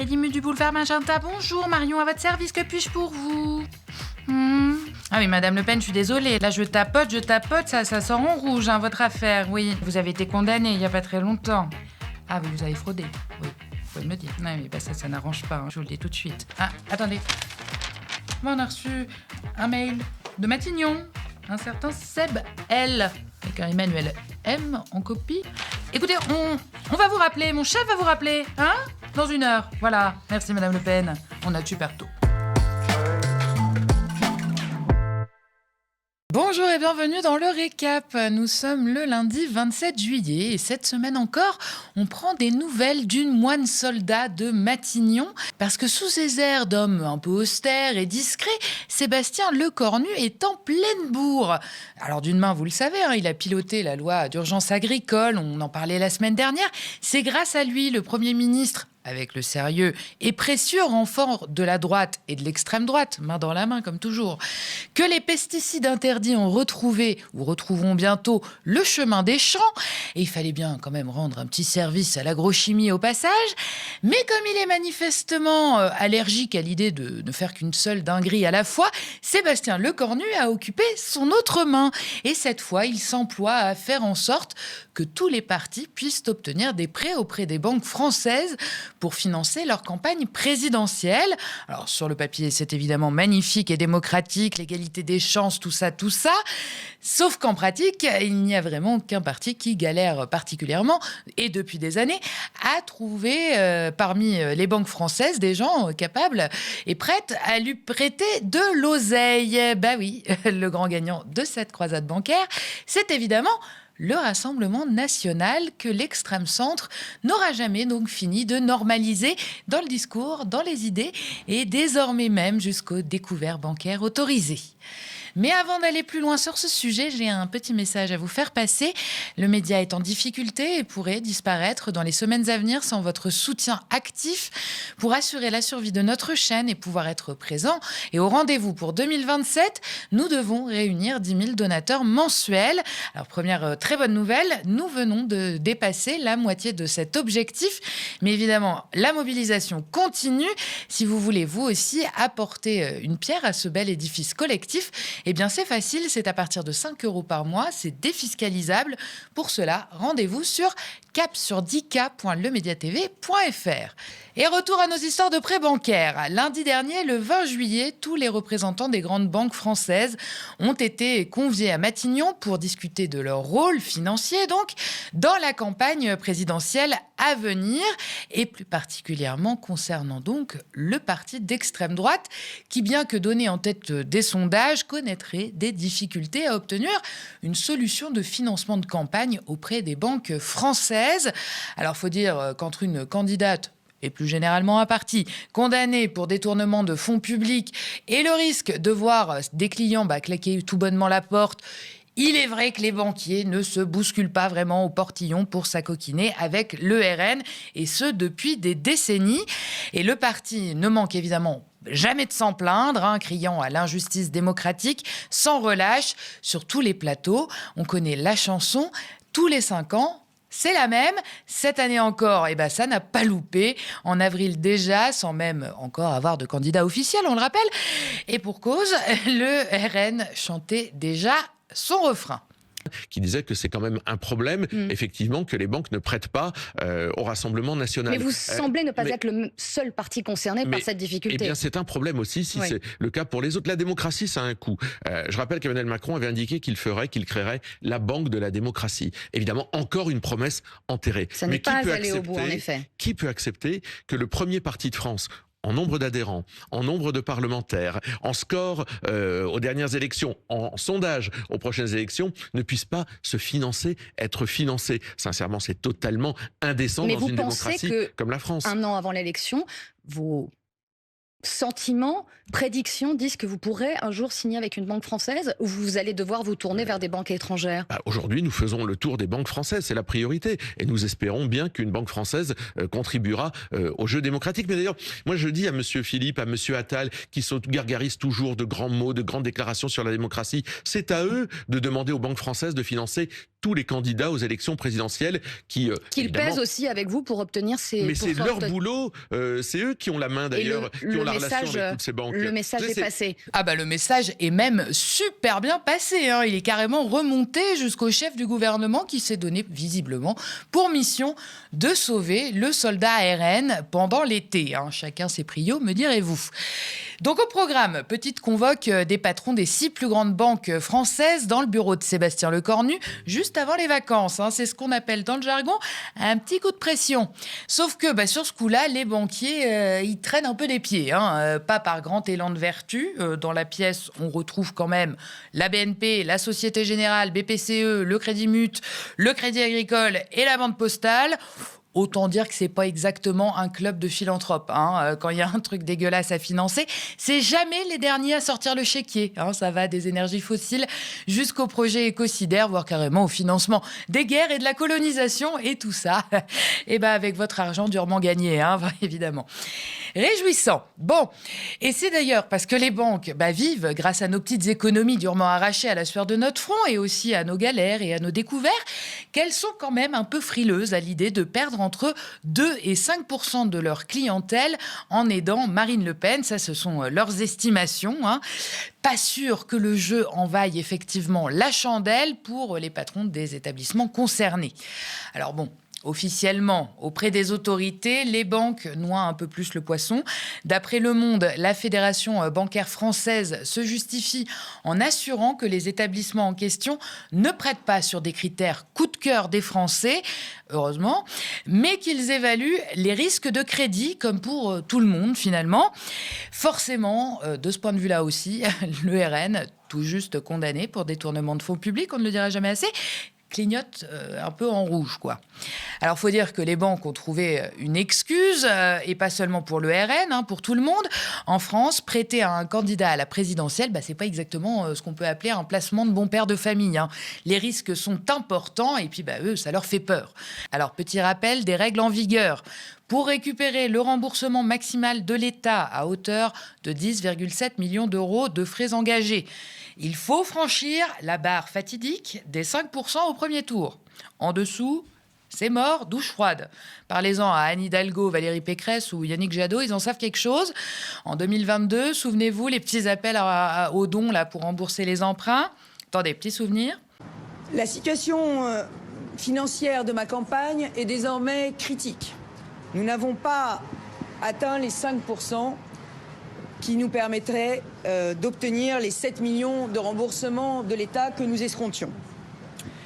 Crédit Mu du boulevard Magenta. Bonjour Marion, à votre service, que puis-je pour vous Ah oui, Madame Le Pen, je suis désolée. Là, je tapote, ça sort en rouge, hein, votre affaire. Oui, vous avez été condamnée il n'y a pas très longtemps. Ah oui, vous avez fraudé. Oui, vous pouvez me le dire. Non, mais bah, ça n'arrange pas, hein, je vous le dis tout de suite. Ah, attendez. On a reçu un mail de Matignon, un certain Seb L, avec un Emmanuel M en copie. Écoutez, on va vous rappeler, mon chef va vous rappeler, hein, dans 1 heure. Voilà, merci Madame Le Pen, on a super tôt. Bonjour et bienvenue dans le récap. Nous sommes le lundi 27 juillet et cette semaine encore, on prend des nouvelles d'une moine soldat de Matignon parce que sous ses airs d'homme un peu austère et discret, Sébastien Lecornu est en pleine bourre. Alors d'une main, vous le savez, hein, il a piloté la loi d'urgence agricole, on en parlait la semaine dernière. C'est grâce à lui, le Premier ministre, avec le sérieux et précieux renfort de la droite et de l'extrême droite, main dans la main comme toujours, que les pesticides interdits ont retrouvé, ou retrouveront bientôt, le chemin des champs. Et il fallait bien quand même rendre un petit service à l'agrochimie au passage. Mais comme il est manifestement allergique à l'idée de ne faire qu'une seule dinguerie à la fois, Sébastien Lecornu a occupé son autre main. Et cette fois, il s'emploie à faire en sorte que tous les partis puissent obtenir des prêts auprès des banques françaises pour financer leur campagne présidentielle. Alors, sur le papier, c'est évidemment magnifique et démocratique, l'égalité des chances, tout ça. Sauf qu'en pratique, il n'y a vraiment qu'un parti qui galère particulièrement, et depuis des années, à trouver parmi les banques françaises des gens capables et prêtes à lui prêter de l'oseille. Bah oui, le grand gagnant de cette croisade bancaire, c'est évidemment le Rassemblement national que l'extrême centre n'aura jamais donc fini de normaliser dans le discours, dans les idées et désormais même jusqu'aux découvertes bancaires autorisées. Mais avant d'aller plus loin sur ce sujet, j'ai un petit message à vous faire passer. Le média est en difficulté et pourrait disparaître dans les semaines à venir sans votre soutien actif pour assurer la survie de notre chaîne et pouvoir être présent. Et au rendez-vous pour 2027, nous devons réunir 10 000 donateurs mensuels. Alors première très bonne nouvelle, nous venons de dépasser la moitié de cet objectif. Mais évidemment, la mobilisation continue. Si vous voulez vous aussi apporter une pierre à ce bel édifice collectif, eh bien, c'est facile, c'est à partir de 5 € par mois, c'est défiscalisable. Pour cela, rendez-vous sur cap-sur10k.lemediatv.fr. Et retour à nos histoires de prêts bancaires. Lundi dernier, le 20 juillet, tous les représentants des grandes banques françaises ont été conviés à Matignon pour discuter de leur rôle financier, donc, dans la campagne présidentielle à venir, et plus particulièrement concernant donc le parti d'extrême droite, qui, bien que donné en tête des sondages, connaîtrait des difficultés à obtenir une solution de financement de campagne auprès des banques françaises. Alors, faut dire qu'entre une candidate et plus généralement un parti condamné pour détournement de fonds publics et le risque de voir des clients claquer tout bonnement la porte, il est vrai que les banquiers ne se bousculent pas vraiment au portillon pour s'acoquiner avec le RN, et ce depuis des décennies. Et le parti ne manque évidemment jamais de s'en plaindre, criant à l'injustice démocratique sans relâche sur tous les plateaux. On connaît la chanson, tous les 5 ans. C'est la même. Cette année encore, ça n'a pas loupé. En avril déjà, sans même encore avoir de candidat officiel, on le rappelle. Et pour cause, le RN chantait déjà son refrain. Qui disait que c'est quand même un problème, effectivement, que les banques ne prêtent pas au Rassemblement national. Mais vous semblez ne pas être le seul parti concerné par cette difficulté. Eh bien, c'est un problème aussi, si c'est le cas pour les autres. La démocratie, ça a un coût. Je rappelle qu'Emmanuel Macron avait indiqué qu'il créerait la banque de la démocratie. Évidemment, encore une promesse enterrée. Ça n'est pas allé au bout, en effet. Qui peut accepter que le premier parti de France, en nombre d'adhérents, en nombre de parlementaires, en score aux dernières élections, en sondage aux prochaines élections, ne puisse pas être financé. Sincèrement, c'est totalement indécent dans une démocratie comme la France. Un an avant l'élection, vos sentiment, prédictions disent que vous pourrez un jour signer avec une banque française ou vous allez devoir vous tourner vers des banques étrangères? Aujourd'hui, nous faisons le tour des banques françaises, c'est la priorité. Et nous espérons bien qu'une banque française contribuera au jeu démocratique. Mais d'ailleurs, moi je dis à monsieur Philippe, à monsieur Attal, qui se gargarisent toujours de grands mots, de grandes déclarations sur la démocratie, c'est à eux de demander aux banques françaises de financer tous les candidats aux élections présidentielles qu'ils pèsent aussi avec vous pour obtenir ces... Mais c'est leur boulot, c'est eux qui ont la main d'ailleurs, qui ont la relation avec toutes ces banques. Le message est passé. Ah bah le message est même super bien passé, hein. Il est carrément remonté jusqu'au chef du gouvernement qui s'est donné visiblement pour mission de sauver le soldat RN pendant l'été, hein. Chacun ses prios, me direz-vous. Donc au programme, petite convoque des patrons des 6 plus grandes banques françaises dans le bureau de Sébastien Lecornu, juste avant les vacances, hein. C'est ce qu'on appelle dans le jargon un petit coup de pression. Sauf que sur ce coup-là, les banquiers, ils traînent un peu des pieds, hein. Pas par grand élan de vertu. Dans la pièce, on retrouve quand même la BNP, la Société Générale, BPCE, le Crédit Mutuel, le Crédit Agricole et la Banque Postale. Autant dire que c'est pas exactement un club de philanthropes, hein. Quand il y a un truc dégueulasse à financer, c'est jamais les derniers à sortir le chéquier, hein. Ça va des énergies fossiles jusqu'aux projets écocidaires, voire carrément au financement des guerres et de la colonisation et tout ça. Et avec votre argent durement gagné, hein, évidemment. Réjouissant. Bon, et c'est d'ailleurs parce que les banques vivent grâce à nos petites économies durement arrachées à la sueur de notre front et aussi à nos galères et à nos découvertes qu'elles sont quand même un peu frileuses à l'idée de perdre entre 2 et 5% de leur clientèle en aidant Marine Le Pen. Ça, ce sont leurs estimations, hein. Pas sûr que le jeu en vaille effectivement la chandelle pour les patrons des établissements concernés. Alors bon, officiellement, auprès des autorités, les banques noient un peu plus le poisson. D'après Le Monde, la Fédération bancaire française se justifie en assurant que les établissements en question ne prêtent pas sur des critères coup de cœur des Français, heureusement, mais qu'ils évaluent les risques de crédit, comme pour tout le monde finalement. Forcément, de ce point de vue-là aussi, le RN, tout juste condamné pour détournement de fonds publics, on ne le dira jamais assez, clignote un peu en rouge, quoi. Alors, faut dire que les banques ont trouvé une excuse, et pas seulement pour le RN, hein, pour tout le monde. En France, prêter à un candidat à la présidentielle, c'est pas exactement ce qu'on peut appeler un placement de bon père de famille, hein. Les risques sont importants et puis, eux, ça leur fait peur. Alors, petit rappel des règles en vigueur. Pour récupérer le remboursement maximal de l'État à hauteur de 10,7 millions d'euros de frais engagés, il faut franchir la barre fatidique des 5% au premier tour. En dessous, c'est mort, douche froide. Parlez-en à Anne Hidalgo, Valérie Pécresse ou Yannick Jadot, ils en savent quelque chose. En 2022, souvenez-vous, les petits appels aux dons là, pour rembourser les emprunts. Attendez, petit souvenir. La situation financière de ma campagne est désormais critique. Nous n'avons pas atteint les 5% qui nous permettraient d'obtenir les 7 millions de remboursements de l'État que nous escomptions.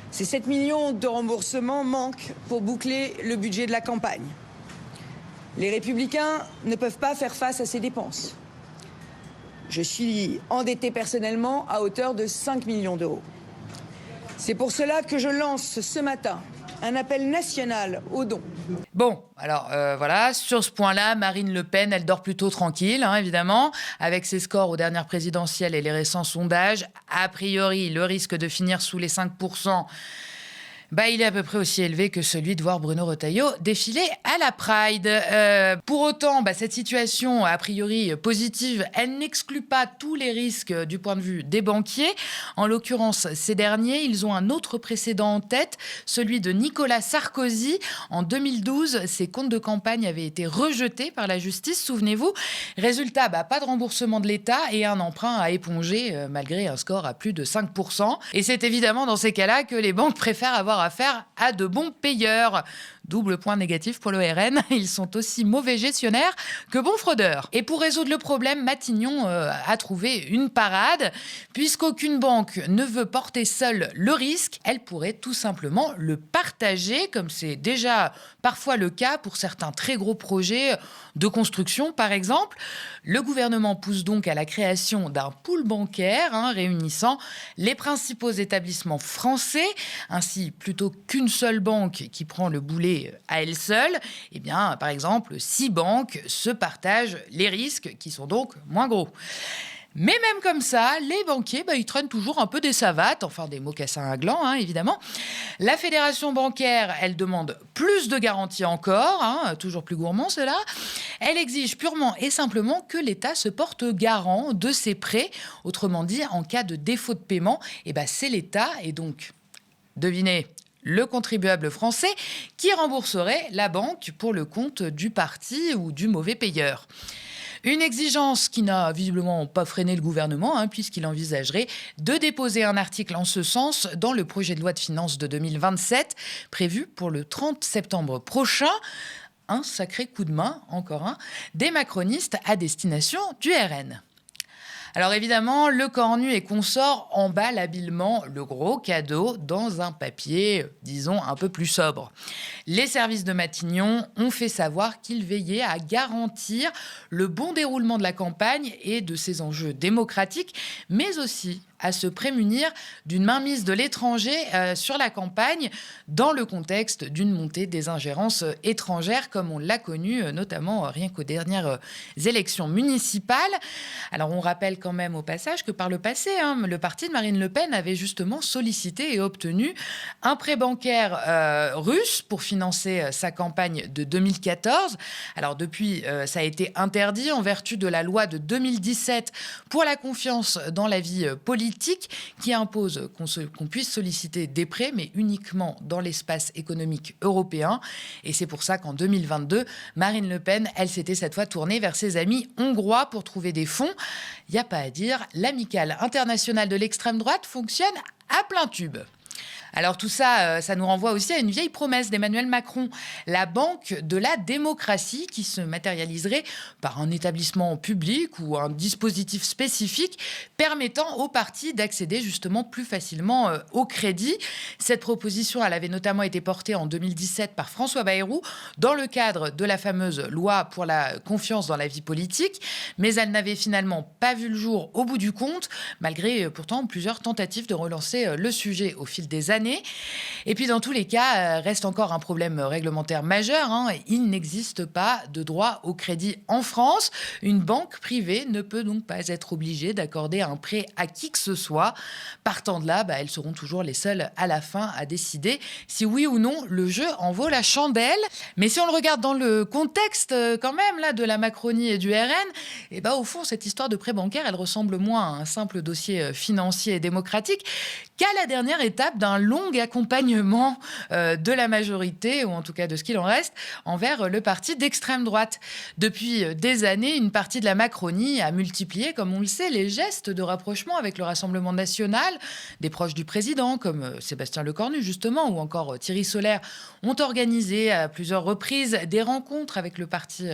Ces 7 millions de remboursements manquent pour boucler le budget de la campagne. Les Républicains ne peuvent pas faire face à ces dépenses. Je suis endetté personnellement à hauteur de 5 millions d'euros. C'est pour cela que je lance ce matin un appel national aux dons. Bon, alors voilà, sur ce point-là, Marine Le Pen, elle dort plutôt tranquille, hein, évidemment. Avec ses scores aux dernières présidentielles et les récents sondages, a priori, le risque de finir sous les 5%, il est à peu près aussi élevé que celui de voir Bruno Retailleau défiler à la Pride. Pour autant, cette situation, a priori positive, elle n'exclut pas tous les risques du point de vue des banquiers. En l'occurrence, ces derniers, ils ont un autre précédent en tête, celui de Nicolas Sarkozy. En 2012, ses comptes de campagne avaient été rejetés par la justice, souvenez-vous. Résultat, pas de remboursement de l'État et un emprunt à éponger, malgré un score à plus de 5%. Et c'est évidemment dans ces cas-là que les banques préfèrent avoir affaire à de bons payeurs. Double point négatif pour le RN, ils sont aussi mauvais gestionnaires que bons fraudeurs. Et pour résoudre le problème, Matignon a trouvé une parade. Puisqu'aucune banque ne veut porter seule le risque, elle pourrait tout simplement le partager, comme c'est déjà parfois le cas pour certains très gros projets de construction, par exemple. Le gouvernement pousse donc à la création d'un pool bancaire réunissant les principaux établissements français. Ainsi, plutôt qu'une seule banque qui prend le boulet société à elle seule, eh bien, par exemple, 6 banques se partagent les risques qui sont donc moins gros. Mais même comme ça, les banquiers, ils traînent toujours un peu des savates, enfin des mocassins à gland, évidemment. La fédération bancaire, elle demande plus de garanties encore, toujours plus gourmand cela. Elle exige purement et simplement que l'État se porte garant de ses prêts. Autrement dit, en cas de défaut de paiement, c'est l'État et donc, devinez, le contribuable français qui rembourserait la banque pour le compte du parti ou du mauvais payeur. Une exigence qui n'a visiblement pas freiné le gouvernement, puisqu'il envisagerait de déposer un article en ce sens dans le projet de loi de finances de 2027, prévu pour le 30 septembre prochain. Un sacré coup de main, encore un, des macronistes à destination du RN. Alors évidemment, le Cornu et consorts emballent habilement le gros cadeau dans un papier, disons, un peu plus sobre. Les services de Matignon ont fait savoir qu'ils veillaient à garantir le bon déroulement de la campagne et de ses enjeux démocratiques, mais aussi à se prémunir d'une mainmise de l'étranger sur la campagne dans le contexte d'une montée des ingérences étrangères comme on l'a connu notamment rien qu'aux dernières élections municipales. Alors on rappelle quand même au passage que par le passé, le parti de Marine Le Pen avait justement sollicité et obtenu un prêt bancaire russe pour financer sa campagne de 2014. Alors depuis, ça a été interdit en vertu de la loi de 2017 pour la confiance dans la vie politique qui impose qu'on puisse solliciter des prêts, mais uniquement dans l'espace économique européen. Et c'est pour ça qu'en 2022, Marine Le Pen, elle s'était cette fois tournée vers ses amis hongrois pour trouver des fonds. Il n'y a pas à dire, l'amicale internationale de l'extrême droite fonctionne à plein tube. Alors tout ça, ça nous renvoie aussi à une vieille promesse d'Emmanuel Macron, la banque de la démocratie qui se matérialiserait par un établissement public ou un dispositif spécifique permettant aux partis d'accéder justement plus facilement au crédit. Cette proposition, elle avait notamment été portée en 2017 par François Bayrou dans le cadre de la fameuse loi pour la confiance dans la vie politique, mais elle n'avait finalement pas vu le jour au bout du compte, malgré pourtant plusieurs tentatives de relancer le sujet au fil des années. Et puis dans tous les cas, reste encore un problème réglementaire majeur. Il n'existe pas de droit au crédit en France. Une banque privée ne peut donc pas être obligée d'accorder un prêt à qui que ce soit. Partant de là, elles seront toujours les seules à la fin à décider si oui ou non le jeu en vaut la chandelle. Mais si on le regarde dans le contexte quand même là de la Macronie et du RN, au fond cette histoire de prêt bancaire, elle ressemble moins à un simple dossier financier et démocratique qu'à la dernière étape d'un long accompagnement de la majorité, ou en tout cas de ce qu'il en reste, envers le parti d'extrême droite. Depuis des années, une partie de la Macronie a multiplié, comme on le sait, les gestes de rapprochement avec le Rassemblement national. Des proches du président, comme Sébastien Lecornu, justement, ou encore Thierry Solère, ont organisé à plusieurs reprises des rencontres avec le parti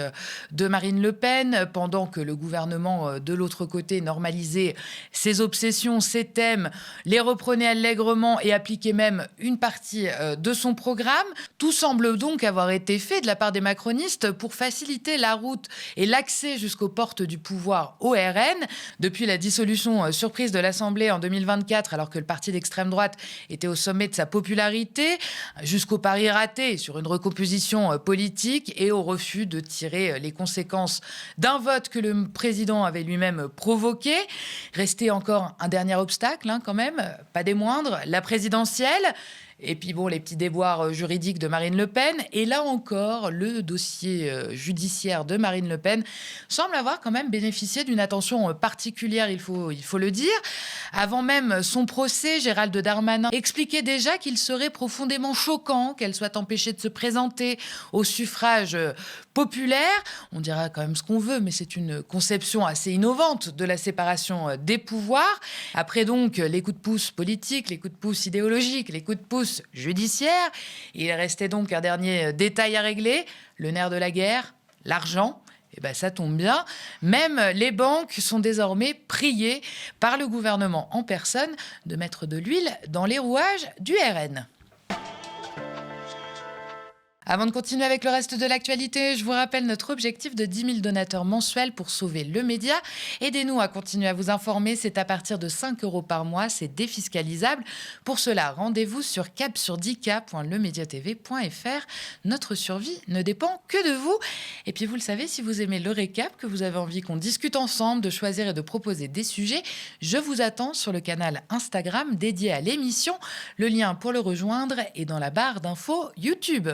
de Marine Le Pen, pendant que le gouvernement, de l'autre côté, normalisait ses obsessions, ses thèmes, les reprenait allègrement et appliquait même une partie de son programme. Tout semble donc avoir été fait de la part des macronistes pour faciliter la route et l'accès jusqu'aux portes du pouvoir au RN. Depuis la dissolution surprise de l'Assemblée en 2024, alors que le parti d'extrême droite était au sommet de sa popularité, jusqu'au pari raté sur une recomposition politique et au refus de tirer les conséquences d'un vote que le président avait lui-même provoqué. Restait encore un dernier obstacle, quand même, pas des moindres, la présidentielle. Et puis les petits déboires juridiques de Marine Le Pen. Et là encore, le dossier judiciaire de Marine Le Pen semble avoir quand même bénéficié d'une attention particulière, il faut le dire. Avant même son procès, Gérald Darmanin expliquait déjà qu'il serait profondément choquant qu'elle soit empêchée de se présenter au suffrage populaire. On dira quand même ce qu'on veut, mais c'est une conception assez innovante de la séparation des pouvoirs. Après donc les coups de pouce politiques, les coups de pouce idéologiques, les coups de pouce judiciaire. Il restait donc un dernier détail à régler, le nerf de la guerre, l'argent. Ça tombe bien. Même les banques sont désormais priées par le gouvernement en personne de mettre de l'huile dans les rouages du RN. Avant de continuer avec le reste de l'actualité, je vous rappelle notre objectif de 10 000 donateurs mensuels pour sauver le média. Aidez-nous à continuer à vous informer. C'est à partir de 5 € par mois. C'est défiscalisable. Pour cela, rendez-vous sur cap-sur-10k.lemediatv.fr. Notre survie ne dépend que de vous. Et puis, vous le savez, si vous aimez le récap, que vous avez envie qu'on discute ensemble, de choisir et de proposer des sujets, je vous attends sur le canal Instagram dédié à l'émission. Le lien pour le rejoindre est dans la barre d'infos YouTube.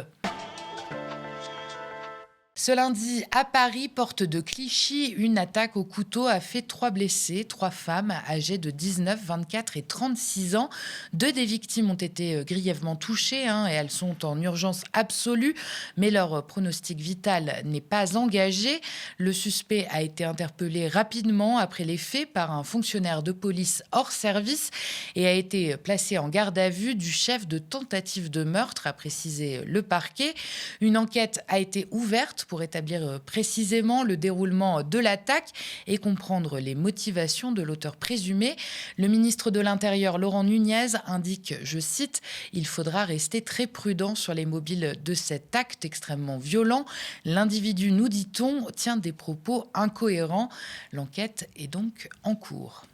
Ce lundi, à Paris, porte de Clichy, une attaque au couteau a fait 3 blessés, 3 femmes âgées de 19, 24 et 36 ans. 2 des victimes ont été grièvement touchées et elles sont en urgence absolue, mais leur pronostic vital n'est pas engagé. Le suspect a été interpellé rapidement après les faits par un fonctionnaire de police hors service et a été placé en garde à vue du chef de tentative de meurtre, a précisé le parquet. Une enquête a été ouverte pour établir précisément le déroulement de l'attaque et comprendre les motivations de l'auteur présumé. Le ministre de l'Intérieur, Laurent Nunez, indique, je cite, « Il faudra rester très prudent sur les mobiles de cet acte extrêmement violent. L'individu, nous dit-on, tient des propos incohérents. » L'enquête est donc en cours.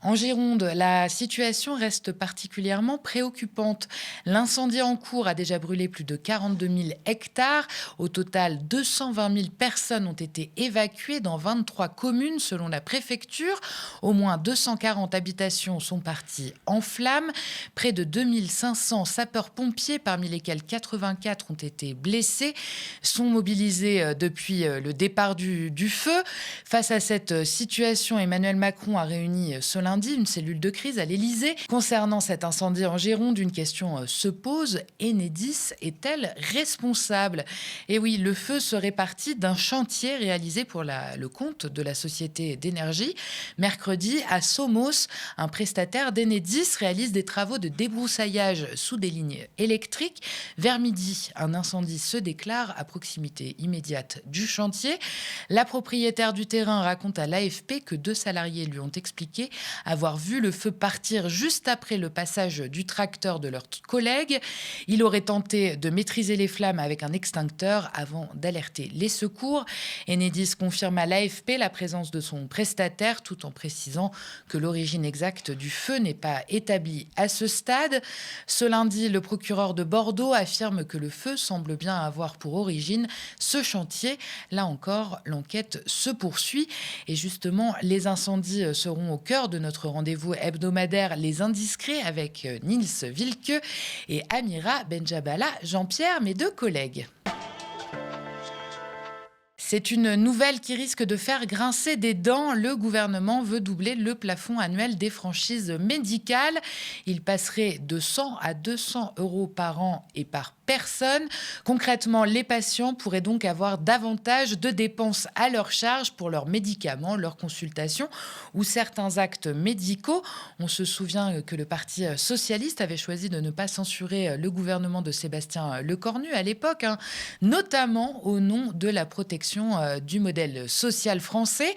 En Gironde, la situation reste particulièrement préoccupante. L'incendie en cours a déjà brûlé plus de 42 000 hectares. Au total, 220 000 personnes ont été évacuées dans 23 communes selon la préfecture. Au moins 240 habitations sont parties en flammes. Près de 2500 sapeurs-pompiers, parmi lesquels 84 ont été blessés, sont mobilisés depuis le départ du feu. Face à cette situation, Emmanuel Macron a réuni ce lundi une cellule de crise à l'Élysée. Concernant cet incendie en Gironde, une question se pose. Enedis est-elle responsable ? Et oui, le feu serait parti d'un chantier réalisé pour le compte de la société d'énergie. Mercredi, à Somos, un prestataire d'Enedis réalise des travaux de débroussaillage sous des lignes électriques. Vers midi, un incendie se déclare à proximité immédiate du chantier. La propriétaire du terrain raconte à l'AFP que 2 salariés lui ont expliqué avoir vu le feu partir juste après le passage du tracteur de leur collègue. Il aurait tenté de maîtriser les flammes avec un extincteur avant d'alerter les secours. Enedis confirme à l'AFP la présence de son prestataire tout en précisant que l'origine exacte du feu n'est pas établie à ce stade. Ce lundi, le procureur de Bordeaux affirme que le feu semble bien avoir pour origine ce chantier. Là encore, l'enquête se poursuit. Et justement, les incendies seront au cœur de notre rendez-vous hebdomadaire Les Indiscrets avec Nils Wilke et Amira Benjabala Jean-Pierre, mes 2 collègues. C'est une nouvelle qui risque de faire grincer des dents. Le gouvernement veut doubler le plafond annuel des franchises médicales. Il passerait de 100 à 200 € par an et par personne. Concrètement, les patients pourraient donc avoir davantage de dépenses à leur charge pour leurs médicaments, leurs consultations ou certains actes médicaux. On se souvient que le Parti socialiste avait choisi de ne pas censurer le gouvernement de Sébastien Lecornu à l'époque, notamment au nom de la protection du modèle social français.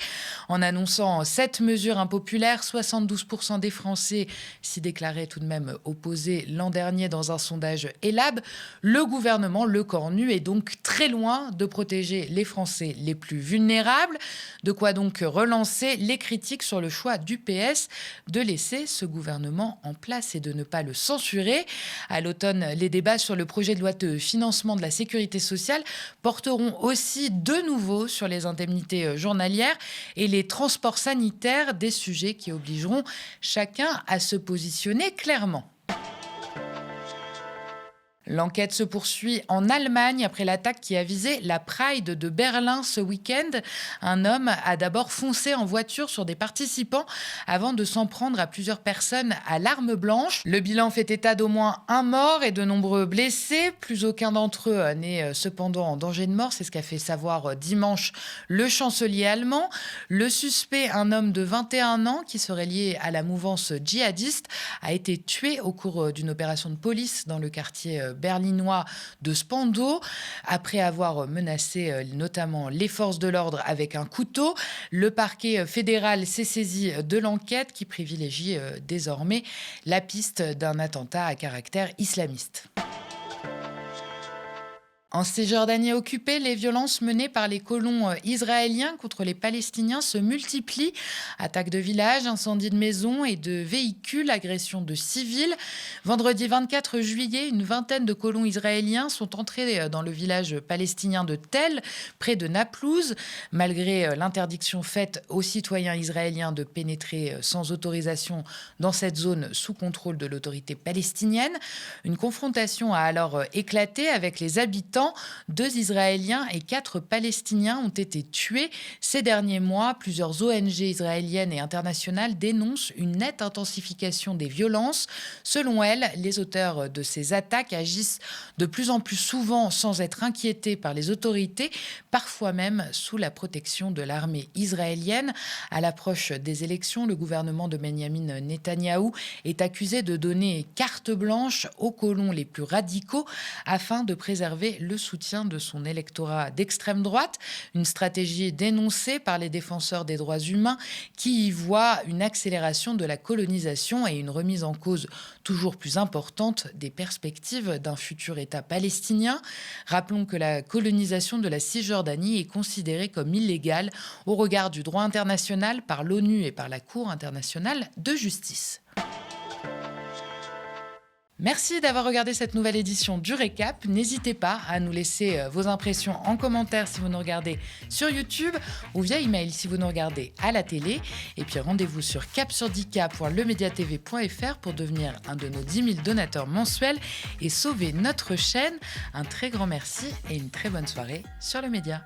En annonçant cette mesure impopulaire, 72% des Français s'y déclaraient tout de même opposés l'an dernier dans un sondage Elab. Le gouvernement Lecornu est donc très loin de protéger les Français les plus vulnérables. De quoi donc relancer les critiques sur le choix du PS de laisser ce gouvernement en place et de ne pas le censurer. À l'automne, les débats sur le projet de loi de financement de la sécurité sociale porteront aussi de nouveau sur les indemnités journalières et les transports sanitaires, des sujets qui obligeront chacun à se positionner clairement. L'enquête se poursuit en Allemagne après l'attaque qui a visé la Pride de Berlin ce week-end. Un homme a d'abord foncé en voiture sur des participants avant de s'en prendre à plusieurs personnes à l'arme blanche. Le bilan fait état d'au moins 1 mort et de nombreux blessés. Plus aucun d'entre eux n'est cependant en danger de mort. C'est ce qu'a fait savoir dimanche le chancelier allemand. Le suspect, un homme de 21 ans qui serait lié à la mouvance djihadiste, a été tué au cours d'une opération de police dans le quartier berlinois de Spandau, après avoir menacé notamment les forces de l'ordre avec un couteau. Le parquet fédéral s'est saisi de l'enquête qui privilégie désormais la piste d'un attentat à caractère islamiste. En Cisjordanie occupée, les violences menées par les colons israéliens contre les Palestiniens se multiplient. Attaques de villages, incendies de maisons et de véhicules, agressions de civils. Vendredi 24 juillet, une vingtaine de colons israéliens sont entrés dans le village palestinien de Tel, près de Naplouse. Malgré l'interdiction faite aux citoyens israéliens de pénétrer sans autorisation dans cette zone sous contrôle de l'autorité palestinienne, une confrontation a alors éclaté avec les habitants. 2 Israéliens et 4 Palestiniens ont été tués. Ces derniers mois, plusieurs ONG israéliennes et internationales dénoncent une nette intensification des violences. Selon elles, les auteurs de ces attaques agissent de plus en plus souvent sans être inquiétés par les autorités, parfois même sous la protection de l'armée israélienne. À l'approche des élections, le gouvernement de Benyamin Netanyahou est accusé de donner carte blanche aux colons les plus radicaux afin de préserver le soutien de son électorat d'extrême droite, une stratégie dénoncée par les défenseurs des droits humains qui y voient une accélération de la colonisation et une remise en cause toujours plus importante des perspectives d'un futur État palestinien. Rappelons que la colonisation de la Cisjordanie est considérée comme illégale au regard du droit international par l'ONU et par la Cour internationale de justice. Merci d'avoir regardé cette nouvelle édition du Récap. N'hésitez pas à nous laisser vos impressions en commentaire si vous nous regardez sur YouTube ou via email si vous nous regardez à la télé. Et puis rendez-vous sur capsurdika.lemediatv.fr pour devenir un de nos 10 000 donateurs mensuels et sauver notre chaîne. Un très grand merci et une très bonne soirée sur le Média.